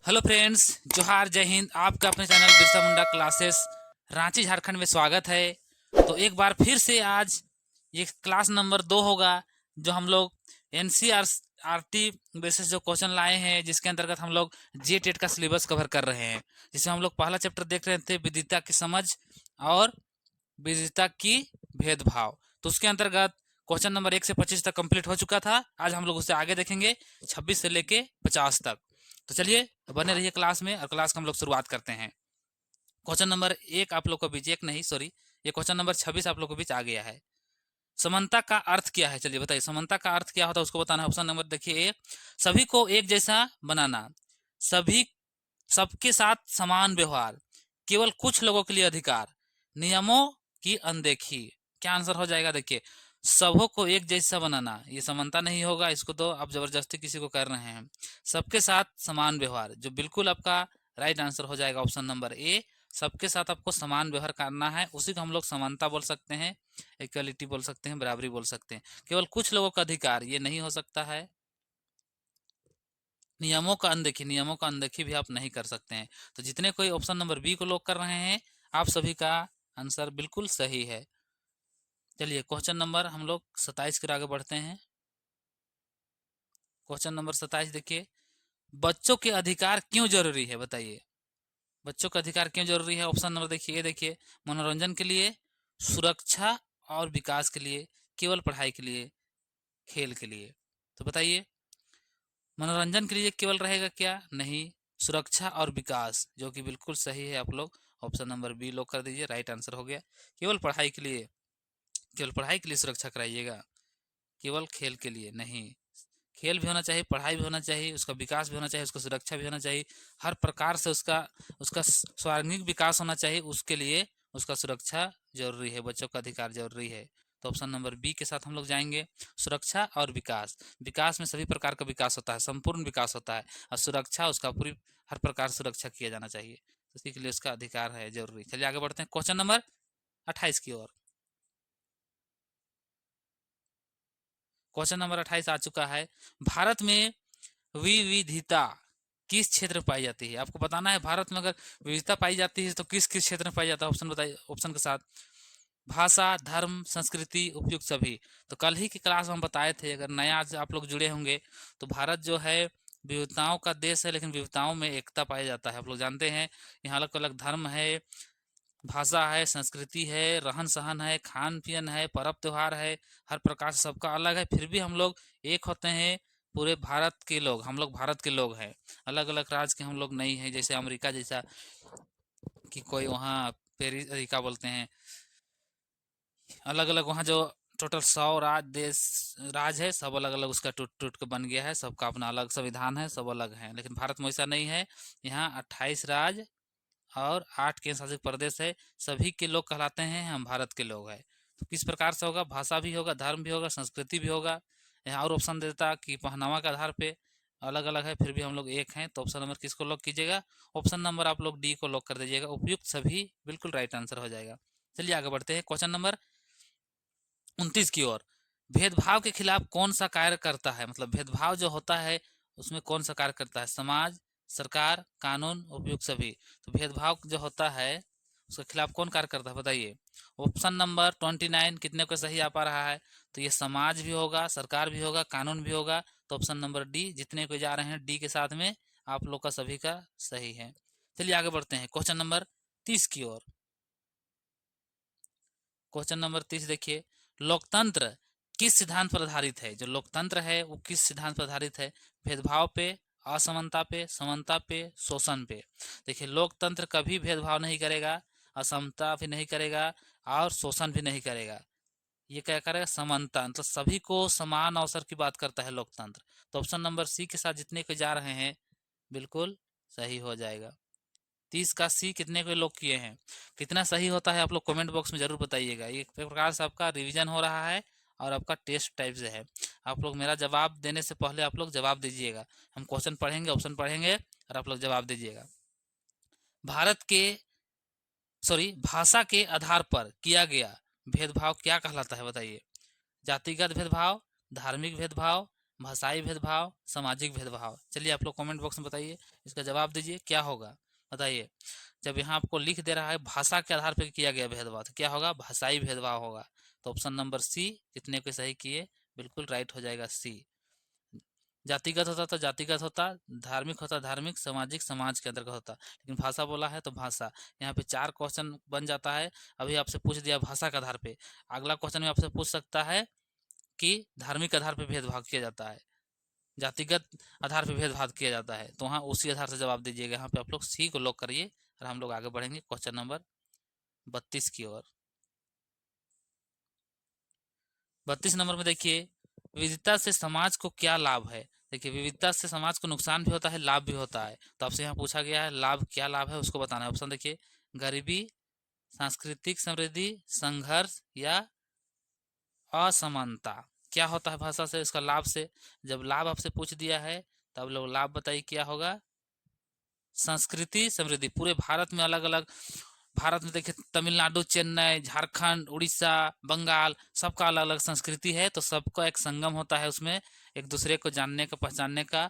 Hello friends, जोहार, जय हिंद। आपका अपने चैनल बिरसा मुंडा क्लासेस रांची झारखंड में स्वागत है। तो एक बार फिर से आज ये क्लास नंबर 2 होगा, जो हम लोग एनसीईआरटी बेसिस जो क्वेश्चन लाए हैं, जिसके अंतर्गत हम लोग जे टेट का सिलेबस कवर कर रहे हैं। जिसमें हम लोग पहला चैप्टर देख रहे थे, विदिता की समझ और विदिता की भेदभाव। तो उसके अंतर्गत क्वेश्चन नंबर 1 से 25 तक कंप्लीट हो चुका था। आज हम लोग उससे आगे देखेंगे, 26 से लेके 50 तक। तो चलिए बने रहिए क्लास में, और क्लास का हम लोग शुरुआत करते हैं। क्वेश्चन नंबर 1 आप लोग को बीच, एक नहीं सॉरी, ये क्वेश्चन नंबर 26 आप लोग को बीच आ गया है। समानता का अर्थ क्या है? चलिए बताइए, समानता का अर्थ क्या होता है, उसको बताना है। ऑप्शन नंबर देखिए, ए, सभी को एक जैसा बनाना, सभी सबके साथ समान व्यवहार, केवल कुछ लोगों के लिए अधिकार, नियमों की अनदेखी। क्या आंसर हो जाएगा? देखिए, सबों को एक जैसा बनाना, ये समानता नहीं होगा, इसको तो आप जबरदस्ती किसी को कर रहे हैं। सबके साथ समान व्यवहार, जो बिल्कुल आपका राइट आंसर हो जाएगा ऑप्शन नंबर ए। सबके साथ आपको समान व्यवहार करना है, उसी को हम लोग समानता बोल सकते हैं, इक्वलिटी बोल सकते हैं, बराबरी बोल सकते हैं। केवल कुछ लोगों का अधिकार, ये नहीं हो सकता है। नियमों का अनदेखी, नियमों का अनदेखी भी आप नहीं कर सकते हैं। तो जितने कोई ऑप्शन नंबर बी को लॉक कर रहे हैं, आप सभी का आंसर बिल्कुल सही है। चलिए क्वेश्चन नंबर हम लोग 27 की ओर आगे बढ़ते हैं। क्वेश्चन नंबर 27 देखिए, बच्चों के अधिकार क्यों जरूरी है? बताइए, बच्चों का अधिकार क्यों जरूरी है? ऑप्शन नंबर देखिए, ये देखिए, मनोरंजन के लिए, सुरक्षा और विकास के लिए, केवल पढ़ाई के लिए, खेल के लिए। तो बताइए, मनोरंजन के लिए केवल रहेगा क्या? नहीं, सुरक्षा और विकास, जो कि बिल्कुल सही है। आप लोग ऑप्शन नंबर बी लॉक कर दीजिए, राइट आंसर हो गया। केवल पढ़ाई के लिए, केवल पढ़ाई के लिए सुरक्षा कराइएगा, केवल खेल के लिए नहीं। खेल भी होना चाहिए, पढ़ाई भी होना चाहिए, उसका विकास भी होना चाहिए, उसका सुरक्षा भी होना चाहिए। हर प्रकार से उसका उसका स्वांगिक विकास होना चाहिए, उसके लिए उसका सुरक्षा जरूरी है, बच्चों का अधिकार जरूरी है। तो ऑप्शन नंबर बी के साथ हम लोग जाएंगे, सुरक्षा और विकास। विकास में सभी प्रकार का विकास होता है, संपूर्ण विकास होता है, और सुरक्षा उसका पूरी हर प्रकार सुरक्षा किया जाना चाहिए, तो इसी के लिए उसका अधिकार है जरूरी। चलिए आगे बढ़ते हैं क्वेश्चन नंबर 28 की ओर। क्वेश्चन नंबर 28 आ चुका है। भारत में विविधता किस क्षेत्र में पाई जाती है? आपको बताना है, भारत में अगर विविधता पाई जाती है तो किस किस क्षेत्र में पाई जाता है? ऑप्शन बताइए, ऑप्शन के साथ। भाषा, धर्म, संस्कृति, उपयुक्त सभी। तो कल ही की क्लास में हम बताए थे, अगर नया आज आप लोग जुड़े होंगे, तो भारत जो है विविधताओं का देश है, लेकिन विविधताओं में एकता पाया जाता है। आप लोग जानते हैं, यहाँ अलग अलग धर्म है, भाषा है, संस्कृति है, रहन सहन है, खान पीन है, पर्व त्योहार है, हर प्रकार से सबका अलग है, फिर भी हम लोग एक होते हैं। पूरे भारत के लोग, हम लोग भारत के लोग हैं, अलग अलग राज्य के हम लोग नहीं हैं। जैसे अमेरिका जैसा कि कोई वहाँ पेरिस क्या बोलते हैं, अलग अलग वहाँ जो टोटल 100 राज है, सब अलग अलग उसका टूट टूट के बन गया है, सबका अपना अलग संविधान है, सब अलग है। लेकिन भारत में ऐसा नहीं है, यहाँ 28 राज और 8 केंद्र शासित प्रदेश है, सभी के लोग कहलाते हैं, हम भारत के लोग हैं। तो किस प्रकार से होगा? भाषा भी होगा, धर्म भी होगा, संस्कृति भी होगा। यहाँ और ऑप्शन देता कि पहनावा के आधार पे अलग अलग है, फिर भी हम लोग एक हैं। तो ऑप्शन नंबर किसको लॉक कीजिएगा? ऑप्शन नंबर आप लोग डी को लॉक कर दीजिएगा, उपयुक्त सभी बिल्कुल राइट आंसर हो जाएगा। चलिए आगे बढ़ते हैं क्वेश्चन नंबर 29 की ओर। भेदभाव के खिलाफ कौन सा कार्य करता है? मतलब भेदभाव जो होता है उसमें कौन सा कार्य करता है? समाज, सरकार, कानून, उपयुक्त सभी। तो भेदभाव जो होता है उसके खिलाफ कौन कार्य करता है? बताइए। ऑप्शन नंबर 29 कितने को सही आ पा रहा है? तो ये समाज भी होगा, सरकार भी होगा, कानून भी होगा। तो ऑप्शन नंबर डी, जितने को जा रहे हैं डी के साथ में, आप लोग का सभी का सही है। चलिए आगे बढ़ते हैं क्वेश्चन नंबर 30 की ओर। क्वेश्चन नंबर 30 देखिए, लोकतंत्र किस सिद्धांत पर आधारित है? जो लोकतंत्र है वो किस सिद्धांत पर आधारित है? भेदभाव पे, असमानता पे, समानता पे, शोषण पे। देखिए, लोकतंत्र कभी भेदभाव नहीं करेगा, असमता भी नहीं करेगा, और शोषण भी नहीं करेगा। ये क्या करेगा? समानता, मतलब सभी को समान अवसर की बात करता है लोकतंत्र। तो ऑप्शन नंबर सी के साथ जितने को जा रहे हैं बिल्कुल सही हो जाएगा। 30 का सी कितने को लोग किए हैं? कितना सही होता है आप लोग कमेंट बॉक्स में जरूर बताइएगा। ये एक प्रकार से आपका रिवीजन हो रहा है और आपका टेस्ट टाइप से है। आप लोग मेरा जवाब देने से पहले आप लोग जवाब दीजिएगा। हम क्वेश्चन पढ़ेंगे, ऑप्शन पढ़ेंगे, और आप लोग जवाब दीजिएगा। भारत के भाषा के आधार पर किया गया भेदभाव क्या कहलाता है? बताइए। जातिगत भेदभाव, धार्मिक भेदभाव, भाषाई भेदभाव, सामाजिक भेदभाव। चलिए आप लोग कमेंट बॉक्स में बताइए, इसका जवाब दीजिए क्या होगा, बताइए। जब यहाँ आपको लिख दे रहा है भाषा के आधार पर किया गया भेदभाव, तो क्या होगा, भाषाई भेदभाव होगा। तो ऑप्शन नंबर सी, जितने को सही किए बिल्कुल राइट हो जाएगा सी। जातिगत होता तो जातिगत होता, धार्मिक होता धार्मिक, सामाजिक समाज के अंतर्गत होता, लेकिन भाषा बोला है तो भाषा। यहाँ पे 4 क्वेश्चन बन जाता है। अभी आपसे पूछ दिया भाषा के आधार पे, अगला क्वेश्चन में आपसे पूछ सकता है कि धार्मिक आधार पर भेदभाव किया जाता है, जातिगत आधार पर भेदभाव किया जाता है, तो वहाँ उसी आधार से जवाब दीजिएगा। यहाँ पे आप लोग सी को लॉक करिए और हम लोग आगे बढ़ेंगे क्वेश्चन नंबर 32 की ओर। 32 नंबर में देखिए, विविधता से समाज को क्या लाभ है। देखिए विविधता से समाज को नुकसान भी होता है, लाभ भी होता है। तो आपसे यहाँ पूछा गया है लाभ, क्या लाभ है उसको बताना है। ऑप्शन देखिए, गरीबी, सांस्कृतिक समृद्धि, संघर्ष या असमानता। क्या होता है भाषा से इसका लाभ से, जब लाभ आपसे पूछ दिया है तब लोग लाभ बताइए क्या होगा, संस्कृति समृद्धि। पूरे भारत में अलग अलग, भारत में देखिए तमिलनाडु, चेन्नई, झारखंड, उड़ीसा, बंगाल, सबका अलग अलग संस्कृति है, तो सबका एक संगम होता है, उसमें एक दूसरे को जानने का, पहचानने का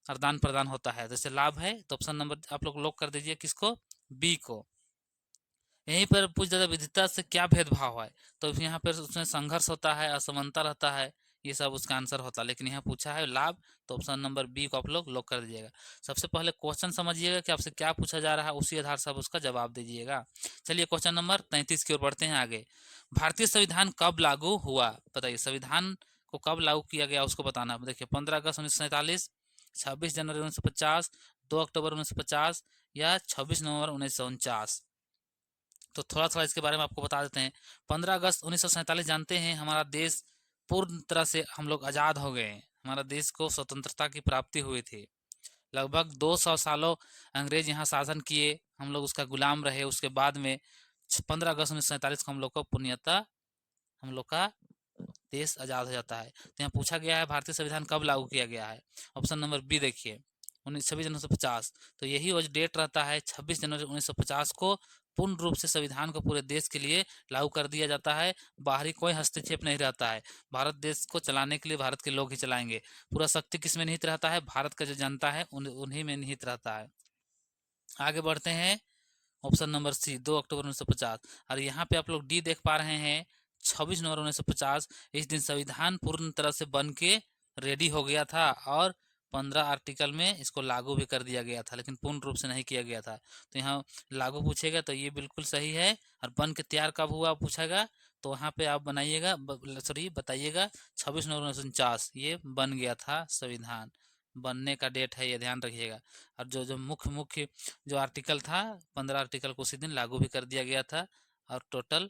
आदान प्रदान होता है। जैसे लाभ है तो ऑप्शन नंबर आप लोग लॉक कर दीजिए, किसको, बी को। यहीं पर पूछ जाता विविधता से क्या भेदभाव है, तो यहाँ पर उसमें संघर्ष होता है, असमानता रहता है, ये सब उसका आंसर होता है। लेकिन यहाँ पूछा है लाभ, तो ऑप्शन नंबर बी को आप लोग लॉक कर दीजिएगा। सबसे पहले क्वेश्चन समझिएगा कि आपसे क्या पूछा जा रहा है, उसी आधार से आप उसका जवाब दीजिएगा। चलिए क्वेश्चन नंबर 33 की ओर बढ़ते हैं आगे। भारतीय संविधान कब लागू हुआ, बताइए। संविधान को कब लागू किया गया उसको बताना। देखिए 15 अगस्त 1947, 26 जनवरी 1950, 2 अक्टूबर 1950 या 26 नवंबर 1949। तो थोड़ा थोड़ा इसके बारे में आपको बता देते हैं। 15 अगस्त 1947 जानते हैं, हमारा देश पूर्ण तरह से हम लोग आज़ाद हो गए। हमारा देश को स्वतंत्रता की प्राप्ति हुई थी। लगभग 200 सालों अंग्रेज यहाँ शासन किए, हम लोग उसका गुलाम रहे। उसके बाद में 15 अगस्त 1947 को हम लोग को पुण्यतः हम लोग का देश आज़ाद हो जाता है। तो यहाँ पूछा गया है भारतीय संविधान कब लागू किया गया है। ऑप्शन नंबर बी देखिए, 26 जनवरी 1950। तो यही वो डेट रहता है, 26 जनवरी 1950 को पूर्ण रूप से संविधान को पूरे देश के लिए लागू कर दिया जाता है। बाहरी कोई हस्तक्षेप नहीं रहता है। भारत देश को चलाने के लिए भारत के लोग ही चलाएंगे। पूरा शक्ति किस में निहित रहता है, भारत का जो जनता है उन्हीं में निहित रहता है। आगे बढ़ते हैं, ऑप्शन नंबर सी, 2 अक्टूबर 1950। और यहाँ पे आप लोग डी देख पा रहे हैं, 26 नवंबर 1950। इस दिन संविधान पूर्ण तरह से बन के रेडी हो गया था और 15 आर्टिकल में इसको लागू भी कर दिया गया था, लेकिन पूर्ण रूप से नहीं किया गया था। तो यहाँ लागू पूछेगा तो ये बिल्कुल सही है। और बन के तैयार कब हुआ पूछेगा, तो वहाँ पे आप बनाइएगा, सॉरी बताइएगा, 26 नवंबर 1949 ये बन गया था संविधान। बनने का डेट है, ये ध्यान रखिएगा। और जो जो मुख्य मुख्य जो आर्टिकल था, 15 आर्टिकल को उसी दिन लागू भी कर दिया गया था। और टोटल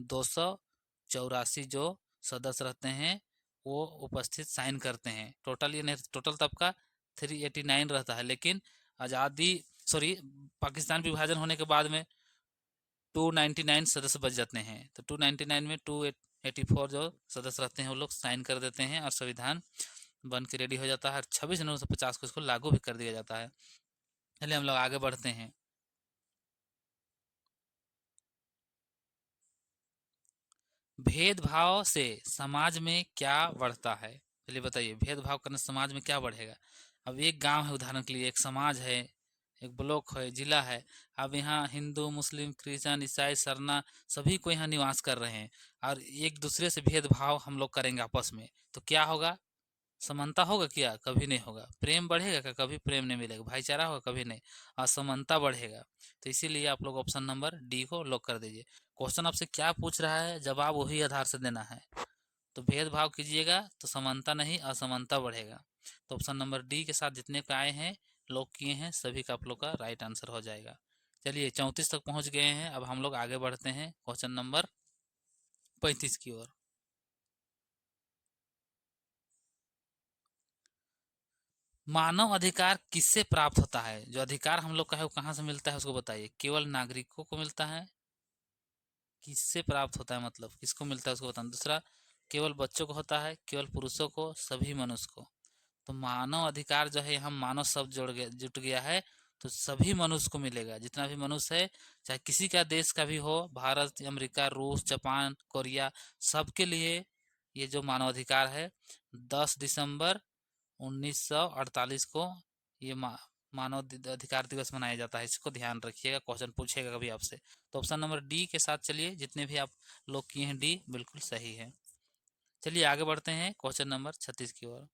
284 जो सदस्य रहते हैं वो उपस्थित साइन करते हैं। टोटल ये नहीं, टोटल तब का 389 रहता है, लेकिन आज़ादी, सॉरी, पाकिस्तान विभाजन होने के बाद में 299 सदस्य बच जाते हैं। तो 299 में 284 जो सदस्य रहते हैं वो लोग साइन कर देते हैं और संविधान बन के रेडी हो जाता है। 26 जनवरी 1950 को इसको लागू भी कर दिया जाता है। चलिए हम लोग आगे बढ़ते हैं। भेदभाव से समाज में क्या बढ़ता है, चलिए बताइए। भेदभाव करने से समाज में क्या बढ़ेगा। अब एक गांव है, उदाहरण के लिए एक समाज है, एक ब्लॉक है, जिला है। अब यहाँ हिंदू, मुस्लिम, क्रिश्चियन, ईसाई, सरना सभी को यहाँ निवास कर रहे हैं, और एक दूसरे से भेदभाव हम लोग करेंगे आपस में, तो क्या होगा, समानता होगा क्या, कभी नहीं होगा। प्रेम बढ़ेगा क्या, कभी प्रेम नहीं मिलेगा। भाईचारा होगा, कभी नहीं। असमानता बढ़ेगा। तो इसीलिए आप लोग ऑप्शन नंबर डी को लॉक कर दीजिए। क्वेश्चन आपसे क्या पूछ रहा है, जवाब वही आधार से देना है। तो भेदभाव कीजिएगा तो समानता नहीं, असमानता बढ़ेगा। तो ऑप्शन नंबर डी के साथ जितने का आए हैं, लॉक किए हैं, सभी का आप लोग का राइट आंसर हो जाएगा। चलिए 34 तक पहुंच गए हैं। अब हम लोग आगे बढ़ते हैं क्वेश्चन नंबर 35 की ओर। मानव अधिकार किससे प्राप्त होता है, जो अधिकार हम लोग का है वो कहाँ से मिलता है उसको बताइए। केवल नागरिकों को मिलता है, किससे प्राप्त होता है मतलब किसको मिलता है उसको बताना। दूसरा, केवल बच्चों को होता है, केवल पुरुषों को, सभी मनुष्य को। तो मानव अधिकार जो है, यहाँ मानव शब्द जुट गया है, तो सभी मनुष्य को मिलेगा। जितना भी मनुष्य है, चाहे किसी का देश का भी हो, भारत, अमेरिका, रूस, जापान, कोरिया, सबके लिए ये जो मानवाधिकार है 10 दिसंबर 1948 को ये मानव अधिकार दिवस मनाया जाता है। इसको ध्यान रखिएगा, क्वेश्चन पूछेगा कभी आपसे। तो ऑप्शन नंबर डी के साथ चलिए, जितने भी आप लोग किए हैं डी बिल्कुल सही है। चलिए आगे बढ़ते हैं क्वेश्चन नंबर 36 की ओर।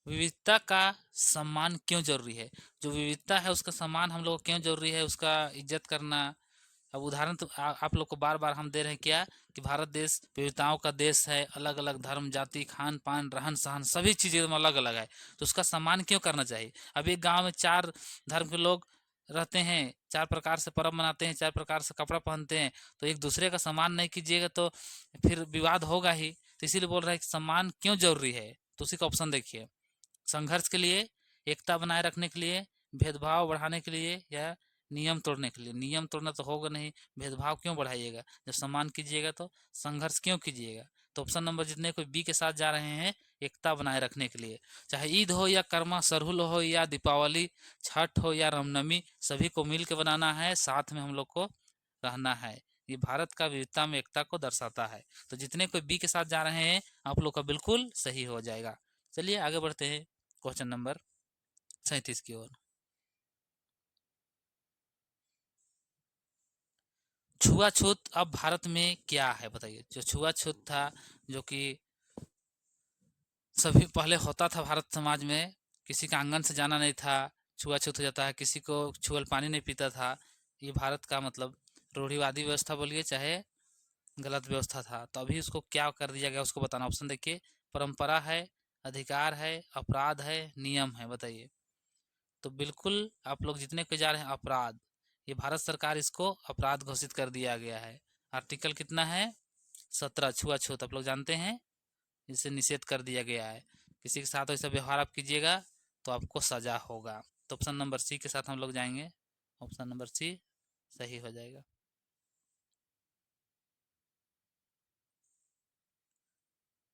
विविधता का सम्मान क्यों जरूरी है? जो विविधता है उसका सम्मान हम लोग क्यों जरूरी है, उसका इज्जत करना। अब उदाहरण तो आप लोग को बार बार हम दे रहे हैं क्या, कि भारत देश विविधताओं का देश है, अलग अलग धर्म जाति खान पान रहन सहन सभी चीज़ें एकदम अलग अलग है, तो उसका सम्मान क्यों करना चाहिए। अब एक गांव में 4 धर्म के लोग रहते हैं, 4 प्रकार से पर्व मनाते हैं, 4 प्रकार से कपड़ा पहनते हैं, तो एक दूसरे का सम्मान नहीं कीजिएगा तो फिर विवाद होगा ही। तो इसीलिए बोल रहा है कि सम्मान क्यों जरूरी है, तो उसी का ऑप्शन देखिए। संघर्ष के लिए, एकता बनाए रखने के लिए, भेदभाव बढ़ाने के लिए, या नियम तोड़ने के लिए। नियम तोड़ना तो होगा नहीं, भेदभाव क्यों बढ़ाइएगा, जब सम्मान कीजिएगा तो संघर्ष क्यों कीजिएगा। तो ऑप्शन नंबर जितने कोई बी के साथ जा रहे हैं, एकता बनाए रखने के लिए। चाहे ईद हो या कर्मा सरहुल हो या दीपावली, छठ हो या रामनवमी, सभी को मिल के बनाना है, साथ में हम लोग को रहना है। ये भारत का विविधता में एकता को दर्शाता है। तो जितने कोई बी के साथ जा रहे हैं आप लोग का बिल्कुल सही हो जाएगा। चलिए आगे बढ़ते हैं क्वेश्चन नंबर 37 की ओर। छुआछूत अब भारत में क्या है बताइए। जो छुआछूत था, जो कि सभी पहले होता था भारत समाज में, किसी का आंगन से जाना नहीं था, छुआछूत हो जाता है, किसी को छुअल पानी नहीं पीता था। ये भारत का मतलब रूढ़िवादी व्यवस्था बोलिए चाहे गलत व्यवस्था था। तो अभी उसको क्या कर दिया गया उसको बताना। ऑप्शन देखिए, परंपरा है, अधिकार है, अपराध है, नियम है, बताइए। तो बिल्कुल आप लोग जितने को जा रहे हैं अपराध, ये भारत सरकार इसको अपराध घोषित कर दिया गया है। आर्टिकल कितना है, 17, छुआछूत आप लोग जानते हैं, इसे निषेध कर दिया गया है। किसी के साथ ऐसा व्यवहार आप कीजिएगा तो आपको सजा होगा। तो ऑप्शन नंबर सी के साथ हम लोग जाएंगे, ऑप्शन नंबर सी सही हो जाएगा।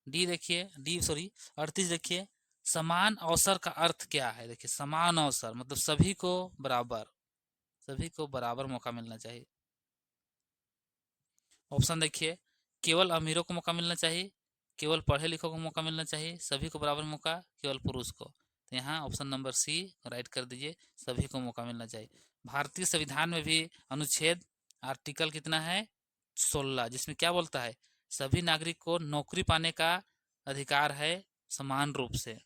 डी देखिए, डी सॉरी 38 देखिए, समान अवसर का अर्थ क्या है। देखिए समान अवसर मतलब सभी को बराबर, सभी को बराबर मौका मिलना चाहिए। ऑप्शन देखिए, केवल अमीरों को मौका मिलना चाहिए, केवल पढ़े लिखों को मौका मिलना चाहिए, सभी को बराबर मौका, केवल पुरुष को। तो यहाँ ऑप्शन नंबर सी राइट कर दीजिए, सभी को मौका मिलना चाहिए। भारतीय संविधान में भी अनुच्छेद आर्टिकल कितना है, 16, जिसमें क्या बोलता है, सभी नागरिक को नौकरी पाने का अधिकार है समान रूप से।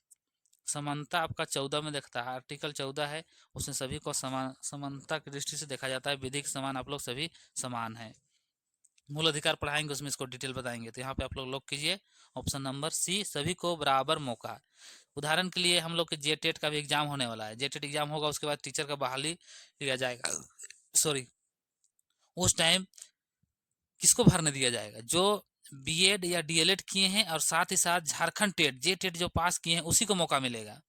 समानता आपका 14 में देखता है, आर्टिकल 14 है, उसमें सभी को समान समानता की दृष्टि से देखा जाता है, विधिक समान आप लोग सभी समान है। मूल अधिकार पढ़ाएंगे उसमें इसको डिटेल बताएंगे। तो यहाँ पे आप लोग लॉक कीजिए ऑप्शन नंबर सी, सभी को बराबर मौका। उदाहरण के लिए हम लोग के जे टेट का भी एग्जाम होने वाला है, जे टेट एग्जाम होगा, उसके बाद टीचर का बहाली लिया जाएगा, सॉरी उस टाइम किसको भरने दिया जाएगा, जो बीएड या डीएलएड किए हैं और साथ ही साथ झारखंड टेट जे टेट जो पास किए हैं उसी को मौका मिलेगा।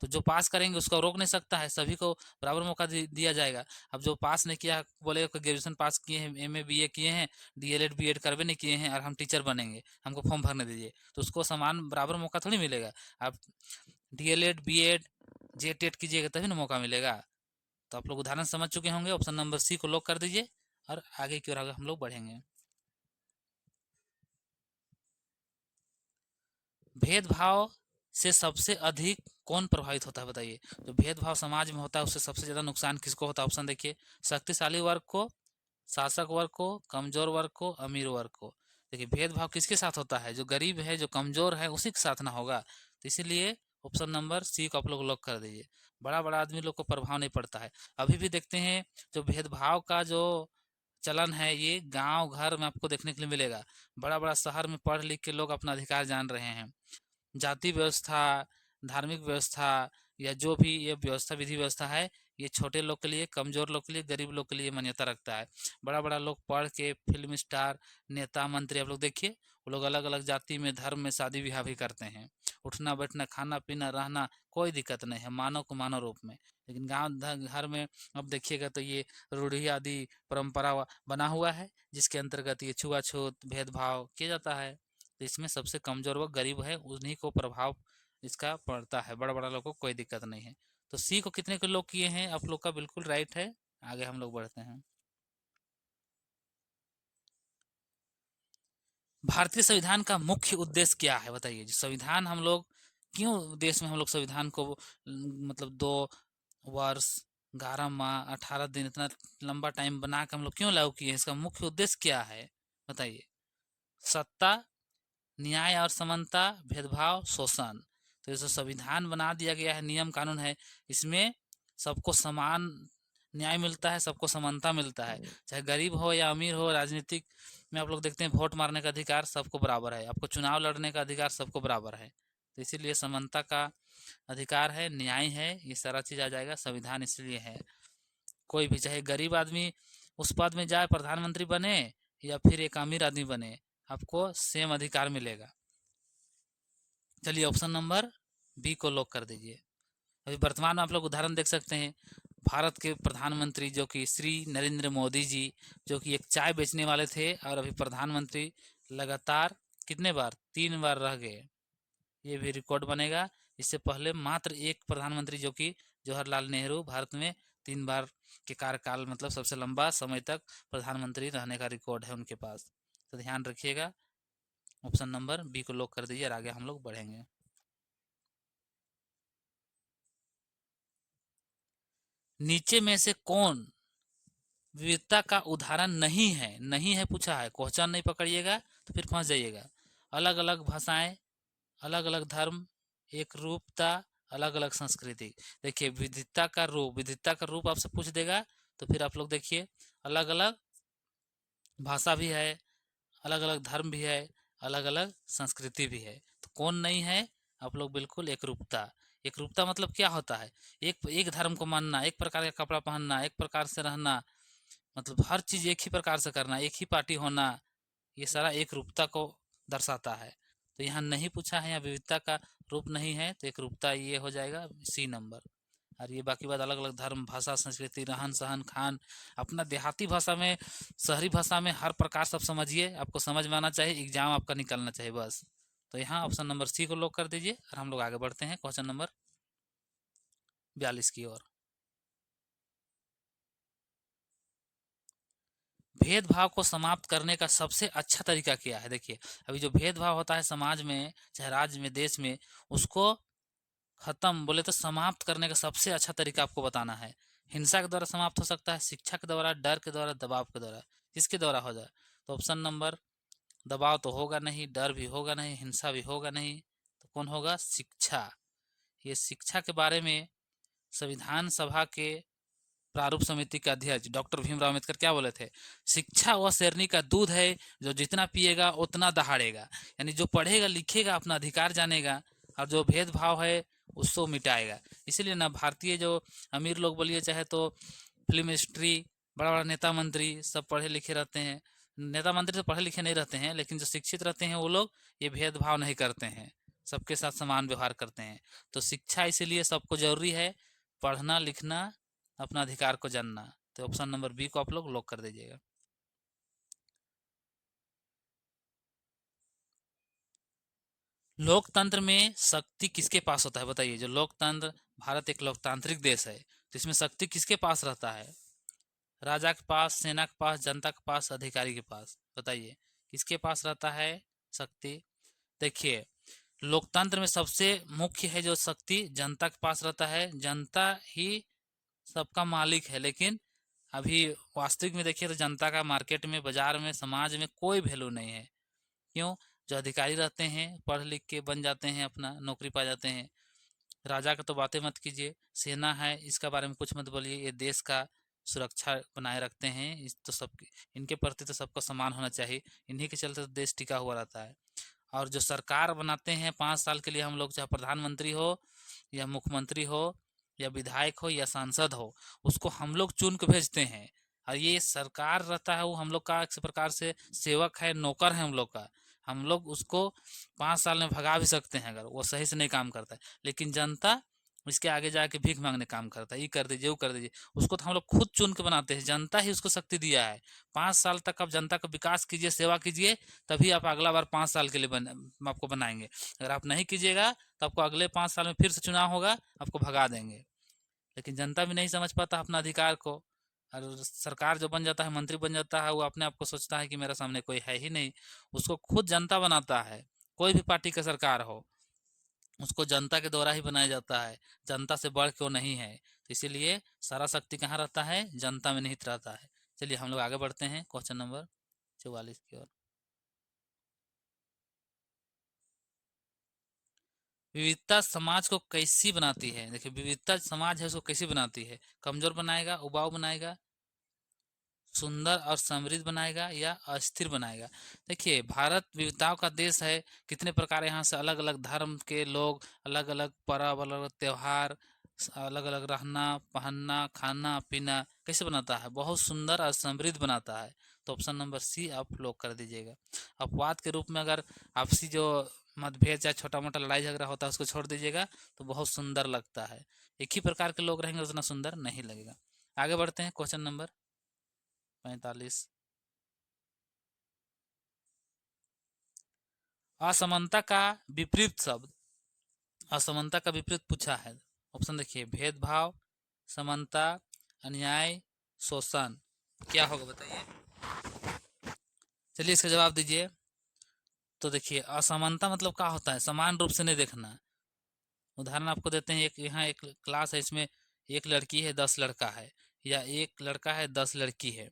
तो जो पास करेंगे उसको रोक नहीं सकता है, सभी को बराबर मौका दिया जाएगा। अब जो पास नहीं किया बोलेगा कि ग्रेजुएशन पास किए हैं, एमए बीए किए हैं, डीएलएड बीएड करवे नहीं किए हैं और हम टीचर बनेंगे, हमको फॉर्म भरने दीजिए, तो उसको समान बराबर मौका थोड़ी मिलेगा। आप डीएलएड बीएड जे टेट कीजिएगा तभी ना मौका मिलेगा। तो आप लोग उदाहरण समझ चुके होंगे, ऑप्शन नंबर सी को लॉक कर दीजिए और आगे की ओर हम लोग बढ़ेंगे। भेदभाव से सबसे अधिक कौन प्रभावित होता है बताइए। जो भेदभाव समाज में होता है उससे सबसे ज्यादा नुकसान किसको होता है। ऑप्शन देखिए, शक्तिशाली वर्ग को, शासक वर्ग को, कमजोर वर्ग को, अमीर वर्ग को। देखिए भेदभाव किसके साथ होता है, जो गरीब है जो कमजोर है उसी के साथ ना होगा। तो इसीलिए ऑप्शन नंबर सी को आप लोग लॉक कर दीजिए। बड़ा बड़ा आदमी लोग को प्रभाव नहीं पड़ता है। अभी भी देखते हैं जो भेदभाव का जो चलन है ये गांव घर में आपको देखने के लिए मिलेगा। बड़ा बड़ा शहर में पढ़ लिख के लोग अपना अधिकार जान रहे हैं। जाति व्यवस्था, धार्मिक व्यवस्था, या जो भी ये व्यवस्था विधि व्यवस्था है, ये छोटे लोग के लिए, कमजोर लोग के लिए, गरीब लोग के लिए मान्यता रखता है। बड़ा बड़ा लोग पढ़ के फिल्म स्टार, नेता मंत्री आप लोग देखिए, वो लोग अलग अलग जाति में धर्म में शादी ब्याह भी करते हैं। उठना बैठना खाना पीना रहना कोई दिक्कत नहीं है, मानव को मानव रूप में। लेकिन गांव घर में अब देखिएगा तो ये रूढ़ी आदि परंपरा बना हुआ है, जिसके अंतर्गत ये छुआछूत भेदभाव किया जाता है। तो इसमें सबसे कमजोर वर्ग गरीब है, उन्हीं को प्रभाव इसका पड़ता है, बड़ा बड़ा लोगों को कोई दिक्कत नहीं है। तो सी को कितने के लोग किए हैं, आप लोग का बिल्कुल राइट है। आगे हम लोग बढ़ते हैं। भारतीय संविधान का मुख्य उद्देश्य क्या है बताइए। जो संविधान हम लोग क्यों देश में हम लोग संविधान को मतलब 2 वर्ष 11 माह 18 दिन इतना लंबा टाइम बना के हम लोग क्यों लागू किए, इसका मुख्य उद्देश्य क्या है बताइए। सत्ता, न्याय और समानता, भेदभाव, शोषण। तो ये जो संविधान बना दिया गया है, नियम कानून है, इसमें सबको समान न्याय मिलता है, सबको समानता मिलता है, चाहे गरीब हो या अमीर हो। राजनीतिक में आप लोग देखते हैं वोट मारने का अधिकार सबको बराबर है, आपको चुनाव लड़ने का अधिकार सबको बराबर है। तो इसीलिए समानता का अधिकार है, न्याय है, ये सारा चीज आ जाएगा। संविधान इसलिए है कोई भी चाहे गरीब आदमी उस पद में जाए, प्रधानमंत्री बने या फिर एक अमीर आदमी बने, आपको सेम अधिकार मिलेगा। चलिए ऑप्शन नंबर बी को लॉक कर दीजिए। अभी वर्तमान में आप लोग उदाहरण देख सकते हैं, भारत के प्रधानमंत्री जो कि श्री नरेंद्र मोदी जी, जो कि एक चाय बेचने वाले थे और अभी प्रधानमंत्री लगातार कितने बार, 3 बार रह गए। ये भी रिकॉर्ड बनेगा। इससे पहले मात्र एक प्रधानमंत्री जो कि जवाहरलाल नेहरू, भारत में 3 बार के कार्यकाल मतलब सबसे लंबा समय तक प्रधानमंत्री रहने का रिकॉर्ड है उनके पास। तो ध्यान रखिएगा, ऑप्शन नंबर बी को लॉक कर दीजिए और आगे हम लोग बढ़ेंगे। नीचे में से कौन विविधता का उदाहरण नहीं है, नहीं है पूछा है, क्वेश्चन नहीं पकड़िएगा तो फिर फंस जाइएगा। अलग अलग भाषाएं, अलग अलग धर्म, एक रूपता, अलग अलग संस्कृति। देखिए विविधता का रूप, विविधता का रूप आपसे पूछ देगा तो फिर आप लोग देखिए अलग अलग भाषा भी है, अलग अलग धर्म भी है, अलग अलग संस्कृति भी है। तो कौन नहीं है, आप लोग बिल्कुल एक रूपता। एक रूपता मतलब क्या होता है, एक धर्म को मानना, एक प्रकार का कपड़ा पहनना, एक प्रकार से रहना, मतलब हर चीज एक ही प्रकार से करना, एक ही पार्टी होना, ये सारा एक रूपता को दर्शाता है। तो यहाँ नहीं पूछा है, यहाँ विविधता का रूप नहीं है, तो एक रूपता ये हो जाएगा सी नंबर। और ये बाकी बात अलग अलग धर्म, भाषा, संस्कृति, रहन सहन, खान, अपना देहाती भाषा में, शहरी भाषा में, हर प्रकार सब समझिए, आपको समझ में आना चाहिए, एग्जाम आपका निकलना चाहिए बस। तो यहाँ ऑप्शन नंबर सी को लॉक कर दीजिए और हम लोग आगे बढ़ते हैं क्वेश्चन नंबर 42 की ओर। भेदभाव को समाप्त करने का सबसे अच्छा तरीका क्या है। देखिए अभी जो भेदभाव होता है समाज में, चाहे राज्य में, देश में, उसको खत्म बोले तो समाप्त करने का सबसे अच्छा तरीका आपको बताना है। हिंसा के द्वारा समाप्त हो सकता है, शिक्षा के द्वारा, डर के द्वारा, दबाव के द्वारा, किसके द्वारा हो जाए। तो ऑप्शन नंबर, दबाव तो होगा नहीं, डर भी होगा नहीं, हिंसा भी होगा नहीं, तो कौन होगा, शिक्षा। ये शिक्षा के बारे में संविधान सभा के प्रारूप समिति के अध्यक्ष डॉक्टर भीमराव अम्बेडकर क्या बोले थे, शिक्षा वह शेरनी का दूध है जो जितना पिएगा उतना दहाड़ेगा। यानी जो पढ़ेगा लिखेगा अपना अधिकार जानेगा और जो भेदभाव है उसको मिटाएगा। इसीलिए ना भारतीय जो अमीर लोग बोलिए, चाहे तो फिल्म इंडस्ट्री, बड़ा बड़ा नेता मंत्री सब पढ़े लिखे रहते हैं। नेता मंत्री तो पढ़े लिखे नहीं रहते हैं, लेकिन जो शिक्षित रहते हैं वो लोग ये भेदभाव नहीं करते हैं, सबके साथ समान व्यवहार करते हैं। तो शिक्षा इसीलिए सबको जरूरी है, पढ़ना लिखना, अपना अधिकार को जानना। तो ऑप्शन नंबर बी को आप लोग लॉक कर दीजिएगा। लोकतंत्र में शक्ति किसके पास होता है बताइए। जो लोकतंत्र, भारत एक लोकतांत्रिक देश है, तो इसमें शक्ति किसके पास रहता है, राजा के पास, सेना के पास, जनता के पास, अधिकारी के पास। बताइए किसके पास रहता है शक्ति। देखिए लोकतंत्र में सबसे मुख्य है जो शक्ति, जनता के पास रहता है। जनता ही सबका मालिक है, लेकिन अभी वास्तविक में देखिए तो जनता का मार्केट में, बाजार में, समाज में कोई वैल्यू नहीं है। क्यों, जो अधिकारी रहते हैं पढ़ लिख के बन जाते हैं, अपना नौकरी पा जाते हैं। राजा का तो बातें मत कीजिए, सेना है इसका बारे में कुछ मत बोलिए, ये देश का सुरक्षा बनाए रखते हैं, इस तो सब, इनके प्रति तो सबका सम्मान होना चाहिए, इन्हीं के चलते तो देश टिका हुआ रहता है। और जो सरकार बनाते हैं 5 साल के लिए हम लोग, चाहे प्रधानमंत्री हो या मुख्यमंत्री हो या विधायक हो या सांसद हो, उसको हम लोग चुन के भेजते हैं। और ये सरकार रहता है वो हम लोग का एक प्रकार से सेवक है, नौकर है हम लोग का। हम लोग उसको 5 साल में भगा भी सकते हैं अगर वो सही से नहीं काम करता है, लेकिन जनता इसके आगे जाके भीख मांगने काम करता है, ये कर दीजिए वो कर दीजिए। उसको तो हम लोग खुद चुन के बनाते हैं, जनता ही उसको शक्ति दिया है। 5 साल तक आप जनता का विकास कीजिए, सेवा कीजिए, तभी आप अगला बार 5 साल के लिए आपको बनाएंगे। अगर आप नहीं कीजिएगा तो आपको अगले 5 साल में फिर से चुनाव होगा, आपको भगा देंगे। लेकिन जनता भी नहीं समझ पाता अपना अधिकार को, और सरकार जो बन जाता है, मंत्री बन जाता है, वो अपने आप को सोचता है कि मेरा सामने कोई है ही नहीं। उसको खुद जनता बनाता है। कोई भी पार्टी का सरकार हो, उसको जनता के द्वारा ही बनाया जाता है। जनता से बढ़ के वो नहीं है। तो इसीलिए सारा शक्ति कहाँ रहता है? जनता में निहित रहता है। चलिए हम लोग आगे बढ़ते हैं क्वेश्चन नंबर 44 की ओर। विविधता समाज को कैसी बनाती है? देखिए, विविधता समाज है उसको कैसी बनाती है? कमजोर बनाएगा, उबाऊ बनाएगा, सुंदर और समृद्ध बनाएगा, या अस्थिर बनाएगा? देखिए, भारत विविधताओं का देश है। कितने प्रकार यहाँ से अलग अलग धर्म के लोग, अलग अलग पर्व, अलग अलग त्योहार, अलग अलग रहना पहनना खाना पीना कैसे बनाता है? बहुत सुंदर और समृद्ध बनाता है। तो ऑप्शन नंबर सी आप लोग कर दीजिएगा। अपवाद के रूप में अगर आपसी जो मतभेद या छोटा मोटा लड़ाई झगड़ा होता है उसको छोड़ दीजिएगा, तो बहुत सुंदर लगता है। एक ही प्रकार के लोग रहेंगे, उतना सुंदर नहीं लगेगा। आगे बढ़ते हैं क्वेश्चन नंबर 45। असमानता का विपरीत शब्द। असमानता का विपरीत पूछा है। ऑप्शन देखिए, भेदभाव, समानता, अन्याय, शोषण। क्या होगा बताइए? चलिए इसका जवाब दीजिए। तो देखिए, असमानता मतलब क्या होता है? समान रूप से नहीं देखना। उदाहरण आपको देते हैं, एक यहाँ एक क्लास है, इसमें एक लड़की है 10 लड़का है, या एक लड़का है 10 लड़की है।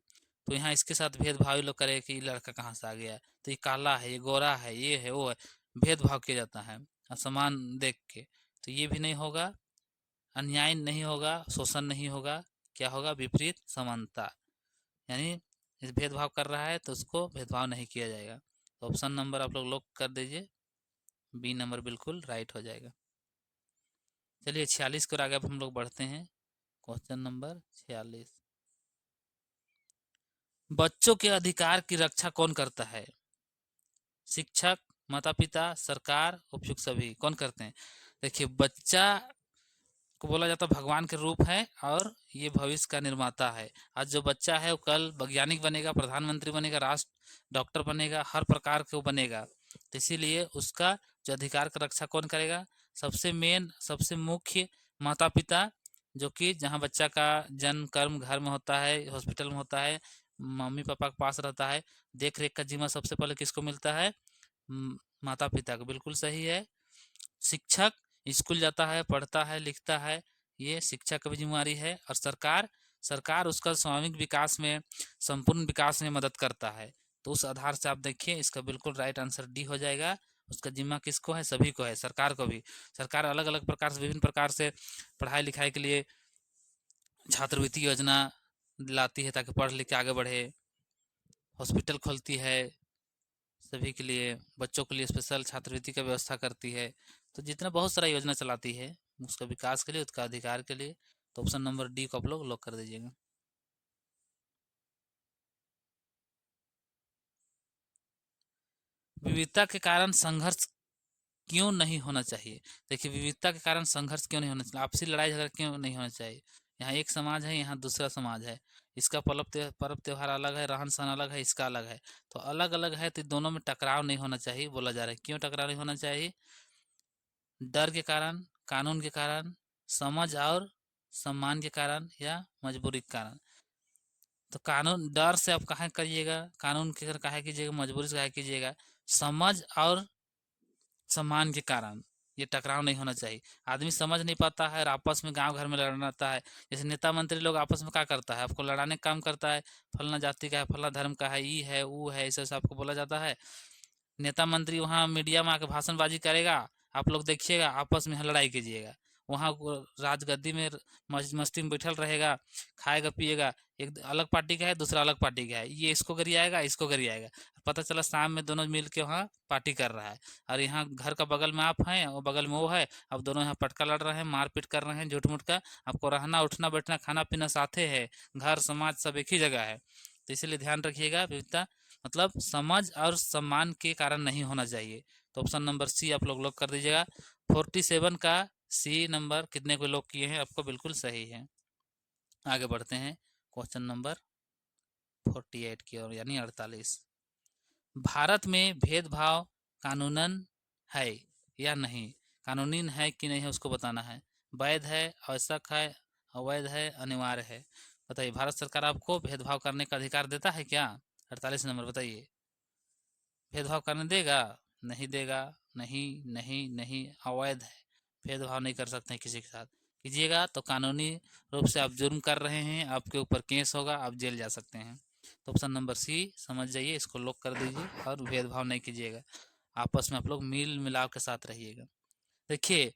तो यहाँ इसके साथ भेदभाव लोग करे कि ये लड़का कहाँ से आ गया, तो ये काला है, ये गोरा है, ये है, वो है। भेदभाव किया जाता है असमान देख के। तो ये भी नहीं होगा। अन्याय नहीं होगा, शोषण नहीं होगा। क्या होगा? विपरीत समानता। यानी इस भेदभाव कर रहा है तो उसको भेदभाव नहीं किया जाएगा। तो ऑप्शन नंबर आप लोग लॉक कर दीजिए। बी नंबर बिल्कुल राइट हो जाएगा। चलिए 46 को आगे अब हम लोग बढ़ते हैं। Question number 46। बच्चों के अधिकार की रक्षा कौन करता है? शिक्षक, माता पिता, सरकार, उपयुक्त सभी। कौन करते हैं? देखिए, बच्चा को बोला जाता है भगवान के रूप है, और ये भविष्य का निर्माता है। आज जो बच्चा है वो कल वैज्ञानिक बनेगा, प्रधानमंत्री बनेगा, राष्ट्र डॉक्टर बनेगा, हर प्रकार के वो बनेगा। तो इसीलिए उसका जो अधिकार का रक्षा कौन करेगा? सबसे मेन, सबसे मुख्य माता पिता, जो कि जहाँ बच्चा का जन्म कर्म घर में होता है, हॉस्पिटल में होता है, मम्मी पापा के पास रहता है, देख रेख का जिम्मा सबसे पहले किसको मिलता है? माता पिता को। बिल्कुल सही है। शिक्षक स्कूल जाता है, पढ़ता है, लिखता है, ये शिक्षा की भी जिम्मेवारी है। और सरकार, सरकार उसका स्वाभाविक विकास में, संपूर्ण विकास में मदद करता है। तो उस आधार से आप देखिए, इसका बिल्कुल राइट आंसर डी हो जाएगा। उसका जिम्मा किसको है? सभी को है, सरकार को भी। सरकार अलग अलग प्रकार से, विभिन्न प्रकार से पढ़ाई लिखाई के लिए छात्रवृत्ति योजना लाती है ताकि पढ़ लिख के आगे बढ़े, हॉस्पिटल खोलती है, सभी के लिए, बच्चों के लिए स्पेशल छात्रवृत्ति का व्यवस्था करती है। तो जितना बहुत सारा योजना चलाती है उसका विकास के लिए, उसका अधिकार के लिए। तो ऑप्शन नंबर डी को आप लोग लॉक कर दीजिएगा। विविधता के कारण संघर्ष क्यों नहीं होना चाहिए? देखिए, विविधता के कारण संघर्ष क्यों नहीं होना चाहिए, आपसी लड़ाई झगड़ा क्यों नहीं होना चाहिए? यहाँ एक समाज है, यहाँ दूसरा समाज है, इसका पर्व त्योहार अलग है, रहन सहन अलग है, इसका अलग है। तो अलग अलग है, तो दोनों में टकराव नहीं होना चाहिए बोला जा रहा है। क्यों टकराव नहीं होना चाहिए? डर के कारण, कानून के कारण, समझ और सम्मान के कारण, या मजबूरी के कारण। तो कानून, डर से आप काहे करिएगा, कानून के काहे कीजिएगा, मजबूरी से काहे कीजिएगा? समझ और सम्मान के कारण ये टकराव नहीं होना चाहिए। आदमी समझ नहीं पाता है और आपस में गांव घर में लड़ता है। जैसे नेता मंत्री लोग आपस में क्या करता है? आपको लड़ाने का काम करता है। फलना जाति का है, फलना धर्म का है, ई है, वो है, ऐसे ऐसे आपको बोला जाता है। नेता मंत्री वहाँ मीडिया में आके भाषणबाजी करेगा, आप लोग देखिएगा, आपस में लड़ाई कीजिएगा। वहाँ राजगद्दी में मस्ती में बैठल रहेगा, खाएगा पिएगा। एक अलग पार्टी का है, दूसरा अलग पार्टी का है, ये इसको गरियाएगा, इसको गरियाएगा। पता चला शाम में दोनों मिल के वहाँ पार्टी कर रहा है। और यहाँ घर का बगल में आप हैं और बगल में वो है, अब दोनों यहाँ पटका लड़ रहे हैं, मारपीट कर रहे हैं, झूठ मूठ का। आपको रहना उठना बैठना खाना पीना साथे है, घर समाज सब एक ही जगह है। तो इसलिए ध्यान रखिएगा, विविधता मतलब समझ और सम्मान के कारण नहीं होना चाहिए। तो ऑप्शन नंबर सी आप लोग लॉक कर दीजिएगा। 47 का सी नंबर कितने को लॉक किए हैं? आपको बिल्कुल सही है। आगे बढ़ते हैं क्वेश्चन नंबर 48 की ओर, यानी 48। भारत में भेदभाव कानूनन है या नहीं? कानूनी है कि नहीं है उसको बताना है। वैध है, आवश्यक है, अवैध है, अनिवार्य है। बताइए, भारत सरकार आपको भेदभाव करने का अधिकार देता है क्या? 48 नंबर बताइए, भेदभाव करने देगा? नहीं देगा। नहीं नहीं नहीं, अवैध है, भेदभाव नहीं कर सकते हैं किसी के साथ। कीजिएगा तो कानूनी रूप से आप जुर्म कर रहे हैं, आपके ऊपर केस होगा, आप जेल जा सकते हैं। तो ऑप्शन नंबर सी समझ जाइए, इसको लॉक कर दीजिए और भेदभाव नहीं कीजिएगा। आपस में आप लोग मिल मिलाप के साथ रहिएगा। देखिए,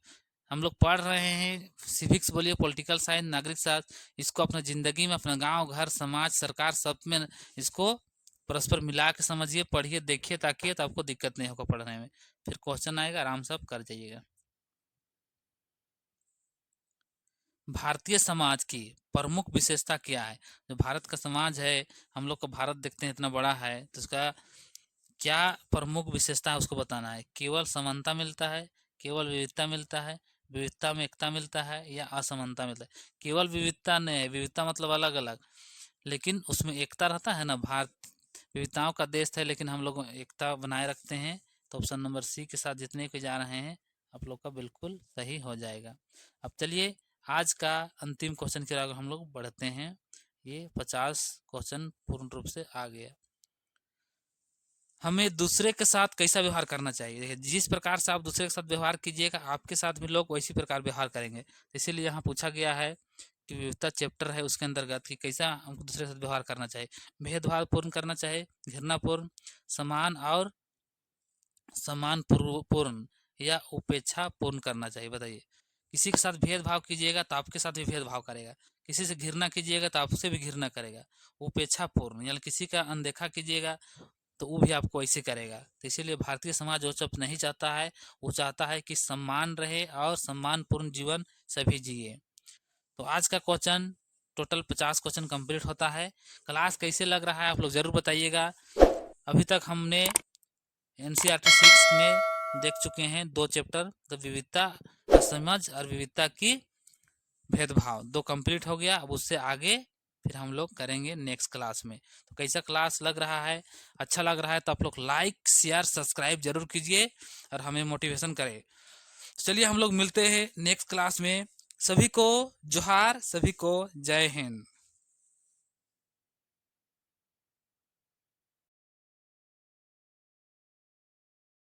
हम लोग पढ़ रहे हैं सिविक्स बोलिए, पॉलिटिकल साइंस, नागरिक शास्त्र, इसको अपना ज़िंदगी में, अपना गांव, घर, समाज, सरकार, सब में इसको परस्पर मिला के समझिए, पढ़िए, देखिए, ताकि तो आपको दिक्कत नहीं होगा पढ़ने में। फिर क्वेश्चन आएगा, आराम से आप कर जाइएगा। भारतीय समाज की प्रमुख विशेषता क्या है? जो भारत का समाज है, हम लोग का भारत देखते हैं इतना बड़ा है, तो उसका क्या प्रमुख विशेषता है उसको बताना है। केवल समानता मिलता है, केवल विविधता मिलता है, विविधता में एकता मिलता है, या असमानता मिलता है? केवल विविधता नहीं है, विविधता मतलब अलग अलग, लेकिन उसमें एकता रहता है ना। भारत विविधताओं का देश है, लेकिन हम लोग एकता बनाए रखते हैं। तो ऑप्शन नंबर सी के साथ जितने को जा रहे हैं, आप लोग का बिल्कुल सही हो जाएगा। अब चलिए, आज का अंतिम क्वेश्चन की ओर हम लोग बढ़ते हैं। ये 50 क्वेश्चन पूर्ण रूप से आ गया। हमें दूसरे के साथ कैसा व्यवहार करना चाहिए? देखिए, जिस प्रकार से आप दूसरे के साथ व्यवहार कीजिएगा, आपके साथ भी लोग वैसी प्रकार व्यवहार करेंगे। इसीलिए यहाँ पूछा गया है कि विविधता चैप्टर है उसके अंतर्गत कि कैसा हमको दूसरे के साथ व्यवहार करना चाहिए। भेदभावपूर्ण करना चाहिए, घृणापूर्ण, समान और सम्मान पूर्ण, या उपेक्षा पूर्ण करना चाहिए? बताइए। किसी के साथ भेदभाव कीजिएगा तो आपके साथ भी भेदभाव करेगा, किसी से घृणा कीजिएगा तो आपसे भी घृणा करेगा। उपेक्षा पूर्ण यानी किसी का अनदेखा कीजिएगा तो वो भी आपको ऐसे करेगा। तो इसीलिए भारतीय समाज वो सब नहीं चाहता है, वो चाहता है कि सम्मान रहे और सम्मानपूर्ण जीवन सभी जिए। तो आज का क्वेश्चन टोटल 50 क्वेश्चन कंप्लीट होता है। क्लास कैसे लग रहा है आप लोग जरूर बताइएगा। अभी तक हमने एनसीईआरटी 6 में देख चुके हैं 2 चैप्टर, तो विविधता का समझ और विविधता की भेदभाव 2 कंप्लीट हो गया। अब उससे आगे फिर हम लोग करेंगे नेक्स्ट क्लास में। तो कैसा क्लास लग रहा है? अच्छा लग रहा है तो आप लोग लाइक, शेयर, सब्सक्राइब जरूर कीजिए और हमें मोटिवेशन करें। चलिए, हम लोग मिलते हैं नेक्स्ट क्लास में। सभी को जोहार, सभी को जय हिंद।